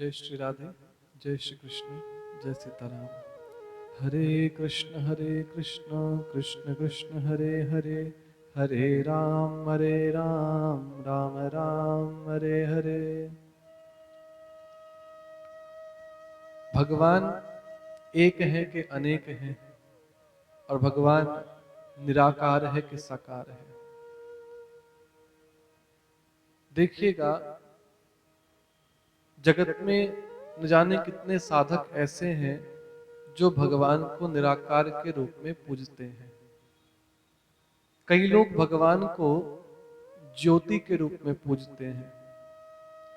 जय श्री राधे, जय श्री कृष्ण, जय सीताराम। हरे कृष्ण कृष्ण कृष्ण हरे हरे, हरे राम राम राम हरे हरे। भगवान एक है कि अनेक हैं, और भगवान निराकार है कि साकार है। देखिएगा, जगत में न जाने कितने साधक ऐसे हैं जो भगवान को निराकार के रूप में पूजते हैं। कई लोग भगवान को ज्योति के रूप में पूजते हैं,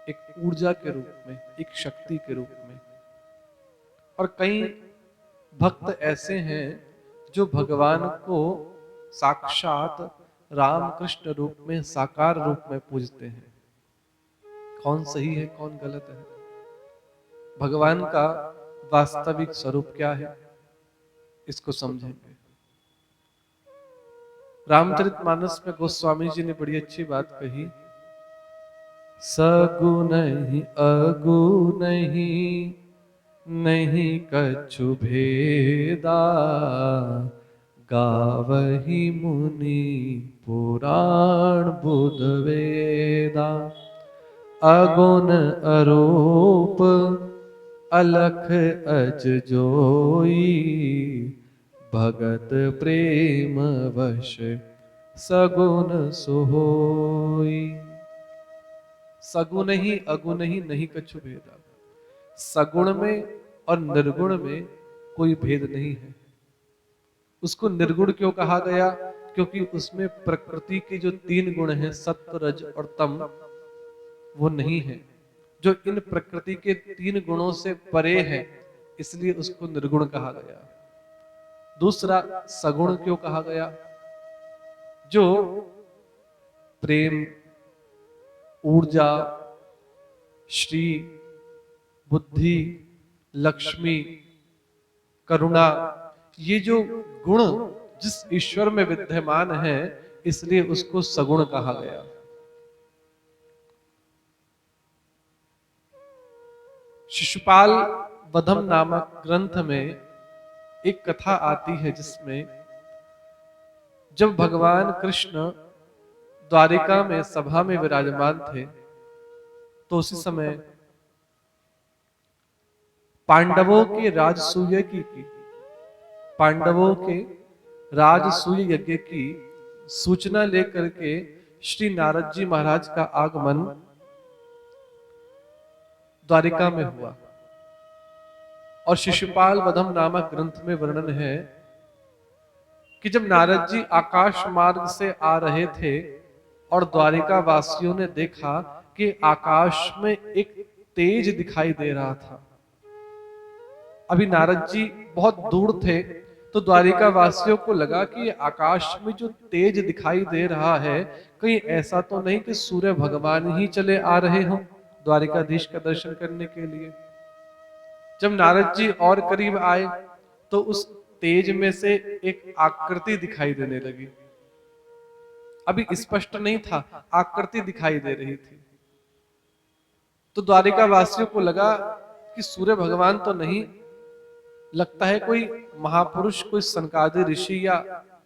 एक ऊर्जा के रूप में, एक शक्ति के रूप में। और कई भक्त ऐसे हैं जो भगवान को साक्षात राम कृष्ण रूप में, साकार रूप में पूजते हैं। कौन सही है, कौन गलत है? भगवान का वास्तविक स्वरूप क्या है, इसको समझेंगे। रामचरितमानस में गोस्वामी जी ने बड़ी अच्छी बात कही, सगुण ही अगुण ही नहीं कछु भेदा, गावही मुनि पुराण बुध वेदा। अगुण अरूप अलख अज जोई, भगत प्रेम वश सगुण सोई। सगुण ही अगुण ही नहीं कछु भेदा। सगुण में और निर्गुण में कोई भेद नहीं है। उसको निर्गुण क्यों कहा गया? क्योंकि उसमें प्रकृति के जो 3 गुण हैं, सत्व रज और तम, वो नहीं है। जो इन प्रकृति के 3 गुणों से परे है, इसलिए उसको निर्गुण कहा गया। दूसरा, सगुण क्यों कहा गया? जो प्रेम, ऊर्जा, श्री, बुद्धि, लक्ष्मी, करुणा, ये जो गुण जिस ईश्वर में विद्यमान है, इसलिए उसको सगुण कहा गया। शिशुपाल वधम नामक ग्रंथ में एक कथा आती है, जिसमें जब भगवान कृष्ण द्वारिका में सभा में विराजमान थे, तो उसी समय पांडवों के राजसूय की पांडवों के राजसूय यज्ञ की सूचना लेकर के श्री नारद जी महाराज का आगमन द्वारिका में हुआ। और शिशुपाल वधम नामक ग्रंथ में वर्णन है कि जब नारद जी आकाश मार्ग से आ रहे थे और द्वारिका वासियों ने देखा कि आकाश में एक तेज दिखाई दे रहा था। अभी नारद जी बहुत दूर थे, तो द्वारिका वासियों को लगा कि आकाश में जो तेज दिखाई दे रहा है, कहीं ऐसा तो नहीं कि सूर्य भगवान ही चले आ रहे हों द्वारिकाधीश का दर्शन करने के लिए। जब नारद जी और करीब आए, तो उस तेज में से एक आकृति दिखाई देने लगी। अभी स्पष्ट नहीं था, आकृति दिखाई दे रही थी। तो द्वारिका वासियों को लगा कि सूर्य भगवान तो नहीं, लगता है कोई महापुरुष, कोई सनकादि ऋषि या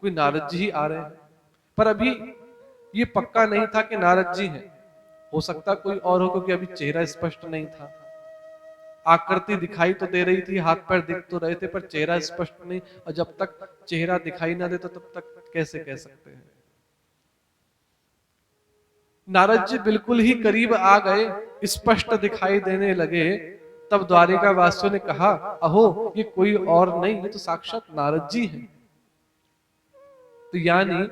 कोई नारद जी ही आ रहे हैं। पर अभी ये पक्का नहीं था कि नारद जी हैं, हो सकता कोई और हो, क्योंकि अभी चेहरा स्पष्ट नहीं था। आकृति दिखाई तो दे रही थी, हाथ पैर दिख तो रहे थे, पर चेहरा स्पष्ट नहीं। और जब तक चेहरा दिखाई ना दे तो तब तक कैसे कह सकते हैं। नारद जी बिल्कुल ही करीब आ गए, स्पष्ट दिखाई देने लगे। तब द्वारिका वासियों ने कहा, अहो ये कोई और नहीं, ये तो साक्षात नारद जी हैं। तो यानी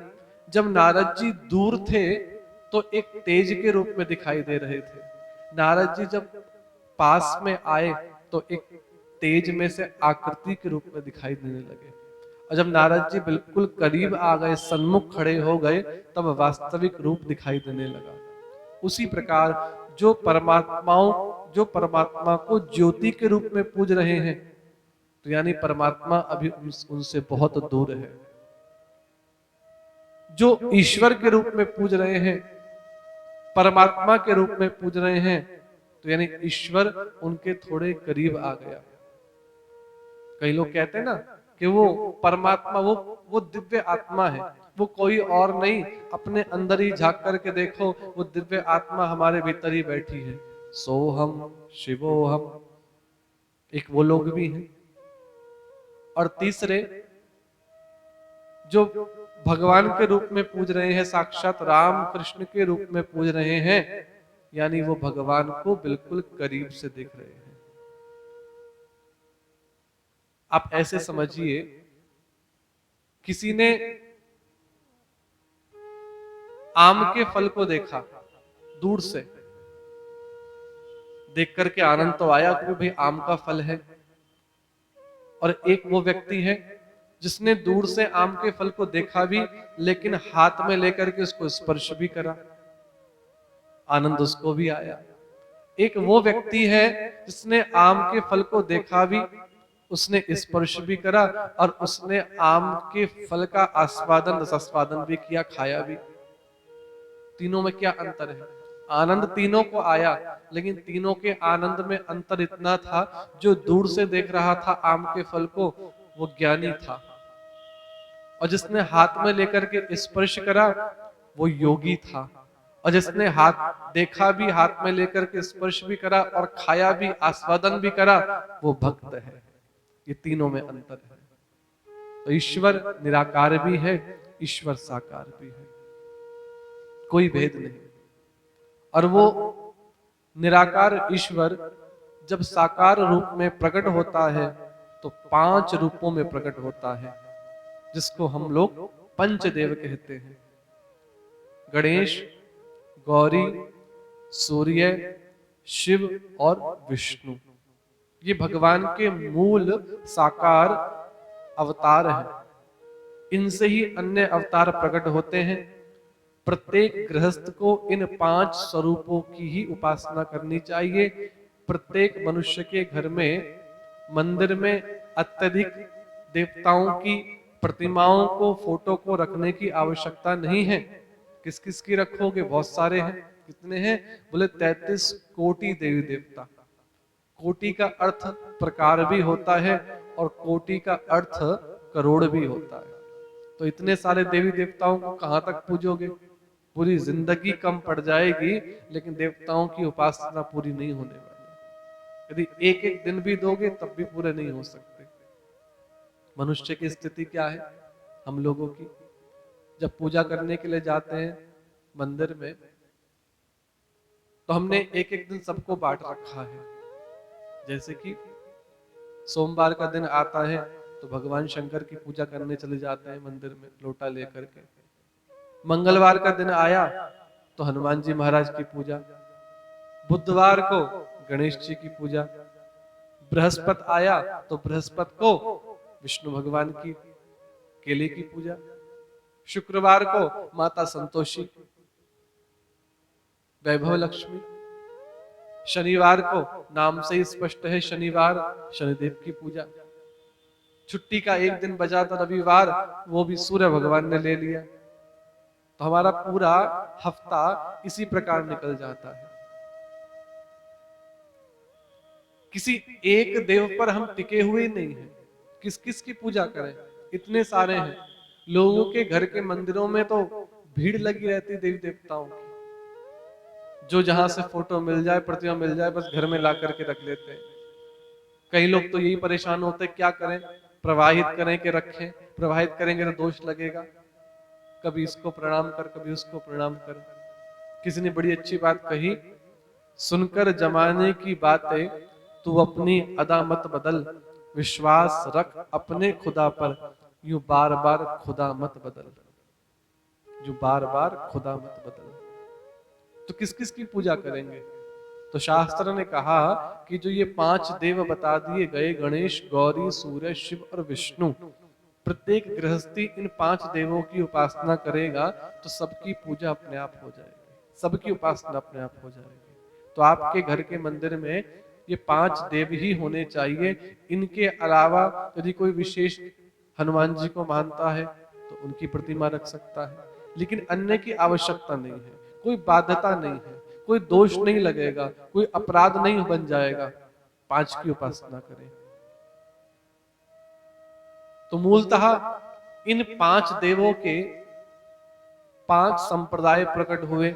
जब नारद जी दूर थे तो एक तेज के रूप में दिखाई दे रहे थे। नारद जी जब पास में आए तो एक तेज में से आकृति के रूप में दिखाई देने लगे। और जब नारद जी बिल्कुल करीब आ गए, सन्मुख खड़े हो गए, तब वास्तविक रूप दिखाई देने लगा। उसी प्रकार जो परमात्मा को ज्योति के रूप में पूज रहे हैं, तो यानी परमात्मा अभी उनसे बहुत दूर है। जो ईश्वर के रूप में पूज रहे हैं, परमात्मा के रूप में पूज रहे हैं, तो यानी ईश्वर उनके थोड़े करीब आ गया। कई लोग कहते हैं ना कि वो परमात्मा, वो दिव्य आत्मा है, वो कोई और नहीं, अपने अंदर ही झांक करके देखो, वो दिव्य आत्मा हमारे भीतर ही बैठी है। सोहम शिवोहम, एक वो लोग भी हैं। और तीसरे जो भगवान के रूप में पूज रहे हैं, साक्षात राम कृष्ण के रूप में पूज रहे हैं, यानी वो भगवान को बिल्कुल करीब से देख रहे हैं। आप ऐसे समझिए, किसी ने आम के फल को देखा दूर से, देख करके आनंद तो आया कि भाई आम का फल है, और एक वो व्यक्ति है जिसने दूर से आम के फल को देखा भी, लेकिन हाथ में लेकर के उसको स्पर्श भी करा, आनंद उसको भी आया। एक वो व्यक्ति है जिसने आम के फल को देखा भी, उसने स्पर्श भी करा, और उसने आम के फल का आस्वादन रसास्वादन भी किया, खाया भी। तीनों में क्या अंतर है? आनंद तीनों को आया, लेकिन तीनों के आनंद में अंतर इतना था, जो दूर से देख रहा था आम के फल को, वो ज्ञानी था, और जिसने हाथ में लेकर के स्पर्श करा वो योगी था, और जिसने हाथ देखा भी, हाथ में लेकर के स्पर्श भी करा और खाया भी, आस्वादन भी करा, वो भक्त है। ये तीनों में अंतर है। तो ईश्वर निराकार भी है, ईश्वर साकार भी है, कोई भेद नहीं। और वो निराकार ईश्वर जब साकार रूप में प्रकट होता है तो 5 रूपों में प्रकट होता है, जिसको हम लोग पंचदेव कहते हैं। गणेश, गौरी, सूर्य, शिव और विष्णु, ये भगवान के मूल साकार अवतार हैं। इनसे ही अन्य अवतार प्रकट होते हैं। प्रत्येक गृहस्थ को इन 5 स्वरूपों की ही उपासना करनी चाहिए। प्रत्येक मनुष्य के घर में, मंदिर में अत्यधिक देवताओं की प्रतिमाओं को, फोटो को रखने की आवश्यकता नहीं है। किस किस की रखोगे? बहुत सारे हैं। कितने हैं? बोले 33 कोटि देवी देवता। कोटि का अर्थ प्रकार भी होता है और कोटि का अर्थ करोड़ भी होता है। तो इतने सारे देवी देवताओं को कहां तक पूजोगे? पूरी जिंदगी कम पड़ जाएगी, लेकिन देवताओं की उपासना पूरी नहीं होने वाली। यदि एक एक दिन भी दोगे तब भी पूरे नहीं हो सकते। मनुष्य की स्थिति क्या है हम लोगों की? जब पूजा करने के लिए जाते हैं मंदिर में, तो हमने एक एक दिन सबको बांट रखा है। जैसे कि सोमवार का दिन आता है तो भगवान शंकर की पूजा करने चले जाते हैं मंदिर में लोटा लेकर के। मंगलवार का दिन आया तो हनुमान जी महाराज की पूजा, बुधवार को गणेश जी की पूजा, बृहस्पति आया तो बृहस्पति को विष्णु भगवान की केले की पूजा, शुक्रवार को माता संतोषी, वैभव लक्ष्मी, शनिवार को नाम से ही स्पष्ट है शनिवार, शनिदेव की पूजा। छुट्टी का एक दिन बचा था रविवार, वो भी सूर्य भगवान ने ले लिया। तो हमारा पूरा हफ्ता इसी प्रकार निकल जाता है। किसी एक देव पर हम टिके हुए नहीं हैं। किस किस की पूजा करें? इतने सारे हैं। लोगों के घर के मंदिरों में तो भीड़ लगी रहती देवी देवताओं की। जो जहां से फोटो मिल जाए, प्रतिमा मिल जाए, बस घर में ला करके रख लेते हैं। कई लोग तो यही परेशान होते हैं, क्या करें, प्रवाहित करें कि रखें? प्रवाहित करेंगे तो दोष लगेगा। कभी इसको प्रणाम कर, कभी उसको प्रणाम कर। किसी ने बड़ी अच्छी बात कही, सुनकर जमाने की बातें तू अपनी अदा मत बदल, विश्वास रख अपने खुदा पर, यूं बार बार खुदा मत बदल, जो बार बार खुदा मत बदल। तो किस किस की पूजा करेंगे? तो शास्त्र ने कहा कि जो ये 5 देव बता दिए गए, गणेश, गौरी, सूर्य, शिव और विष्णु, प्रत्येक गृहस्थी इन 5 देवों की उपासना करेगा तो सबकी पूजा अपने आप हो जाएगी, सबकी उपासना अपने आप हो जाएगी। तो आपके घर के मंदिर में ये 5 देव ही होने चाहिए। इनके अलावा यदि कोई विशेष हनुमान जी को मानता है तो उनकी प्रतिमा रख सकता है, लेकिन अन्य की आवश्यकता नहीं है, कोई बाध्यता नहीं है। कोई दोष नहीं लगेगा, कोई अपराध नहीं बन जाएगा। 5 की उपासना करें। तो मूलतः इन 5 देवों के 5 संप्रदाय प्रकट हुए।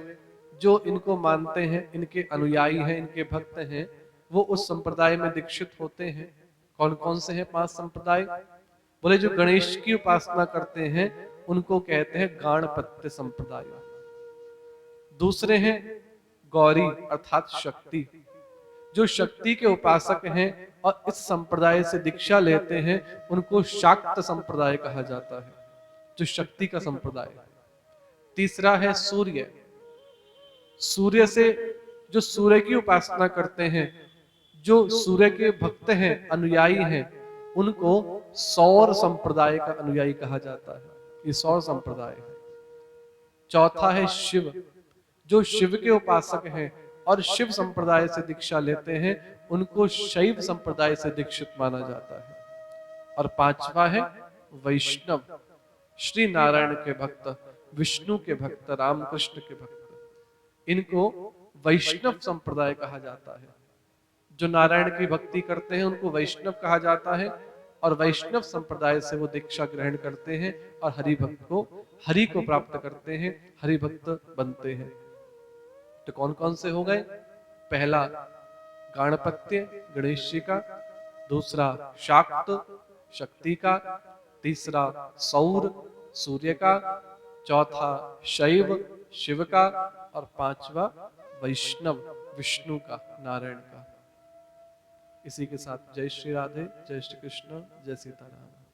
जो इनको मानते हैं, इनके अनुयायी हैं, इनके भक्त हैं, वो उस संप्रदाय में दीक्षित होते हैं। कौन कौन से हैं 5 संप्रदाय? बोले जो गणेश की उपासना करते हैं उनको कहते हैं गाणपत्य संप्रदाय। दूसरे हैं गौरी अर्थात शक्ति। जो शक्ति के उपासक हैं और इस संप्रदाय से दीक्षा लेते हैं उनको शाक्त संप्रदाय कहा जाता है, जो शक्ति का संप्रदाय है। तीसरा है सूर्य। सूर्य से जो सूर्य की उपासना करते हैं, जो सूर्य के भक्त हैं, अनुयायी हैं, उनको सौर संप्रदाय का अनुयायी कहा जाता है। ये सौर संप्रदाय है। चौथा है शिव। जो शिव के उपासक हैं और शिव संप्रदाय से दीक्षा लेते हैं उनको शैव संप्रदाय से दीक्षित माना जाता है। और 5वां है वैष्णव। श्री नारायण के भक्त, विष्णु के भक्त, रामकृष्ण के भक्त, इनको वैष्णव संप्रदाय कहा जाता है। जो नारायण की भक्ति करते हैं उनको वैष्णव कहा जाता है और वैष्णव संप्रदाय से वो दीक्षा ग्रहण करते हैं और हरि को प्राप्त करते हैं, हरि भक्त बनते हैं। तो कौन कौन से हो गए? पहला गाणपत्य गणेश जी का, दूसरा शाक्त शक्ति का, तीसरा सौर सूर्य का, चौथा शैव शिव का और 5वां वैष्णव विष्णु का, नारायण का। इसी के साथ जय श्री राधे, जय श्री कृष्ण, जय सीताराम।